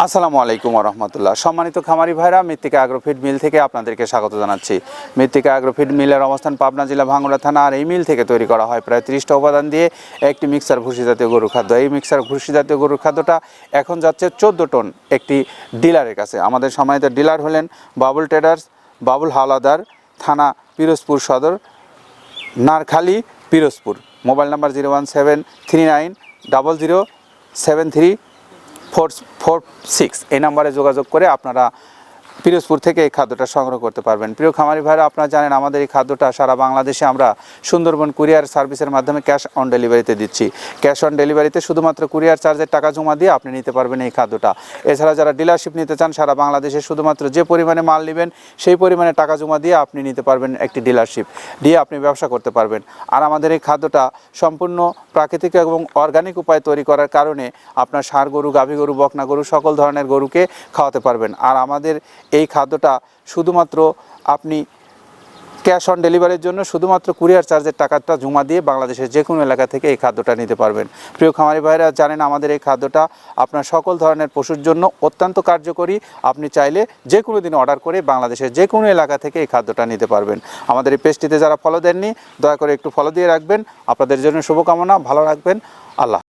আসসালামু আলাইকুম রহমতুল্লাহ। সম্মানিত খামারি ভাইরা, মৃত্তিকা অ্যাগ্রোফিড মিল থেকে আপনাদেরকে স্বাগত জানাচ্ছি। মৃত্তিকা অ্যাগ্রোফিড মিলের অবস্থান পাবনা জেলা ভাঙ্গুড়া থানা। আর এই মিল থেকে তৈরি করা হয় প্রায় 30টা উপাদান দিয়ে একটি মিক্সার ভুসি জাতীয় গরুর খাদ্য। এই মিক্সার ভুসি জাতীয় গরুর খাদ্যটা এখন যাচ্ছে 14 টন একটি ডিলারের কাছে। আমাদের সম্মানিত ডিলার হলেন বাবুল ট্রেডার্স, বাবুল হাওলাদার, থানা পিরোজপুর সদর, নারখালি, পিরোজপুর। Mobile number 01739007346। এই নাম্বারে যোগাযোগ করে আপনারা পিরোজপুর থেকে এই খাদ্যটা সংগ্রহ করতে পারবেন। প্রিয় খামারি ভাইরা, আপনারা জানেন আমাদের এই খাদ্যটা সারা বাংলাদেশে আমরা সুন্দরবন কুরিয়ার সার্ভিসের মাধ্যমে ক্যাশ অন ডেলিভারিতে দিচ্ছি। ক্যাশ অন ডেলিভারিতে শুধুমাত্র কুরিয়ার চার্জের টাকা জমা দিয়ে আপনি নিতে পারবেন এই খাদ্যটা। এছাড়া যারা ডিলারশিপ নিতে চান, সারা বাংলাদেশে শুধুমাত্র যে পরিমাণে মাল নেবেন সেই পরিমাণে টাকা জমা দিয়ে আপনি নিতে পারবেন, একটি ডিলারশিপ দিয়ে আপনি ব্যবসা করতে পারবেন। আর আমাদের এই খাদ্যটা সম্পূর্ণ প্রাকৃতিক এবং অর্গানিক উপায়ে তৈরি করার কারণে আপনার ষাঁড় গরু, গাভী গরু, বকনা গরু সকল ধরনের গরুকে খাওয়াতে পারবেন। আর আমাদের এই খাদ্যটা শুধুমাত্র আপনি ক্যাশ অন ডেলিভারির জন্য শুধুমাত্র কুরিয়ার চার্জের টাকাটা জমা দিয়ে বাংলাদেশের যে কোনো এলাকা থেকে এই খাদ্যটা নিতে পারবেন। প্রিয় খামারি ভাইরা, জানেন আমাদের এই খাদ্যটা আপনার সকল ধরনের পশুর জন্য অত্যন্ত কার্যকরী। আপনি চাইলে যে কোনো দিন অর্ডার করে বাংলাদেশের যে কোনো এলাকা থেকে এই খাদ্যটা নিতে পারবেন। আমাদের এই পেজটিতে যারা ফলো দেননি, দয়া করে একটু ফলো দিয়ে রাখবেন। আপনাদের জন্য শুভকামনা, ভালো রাখবেন। আল্লাহ।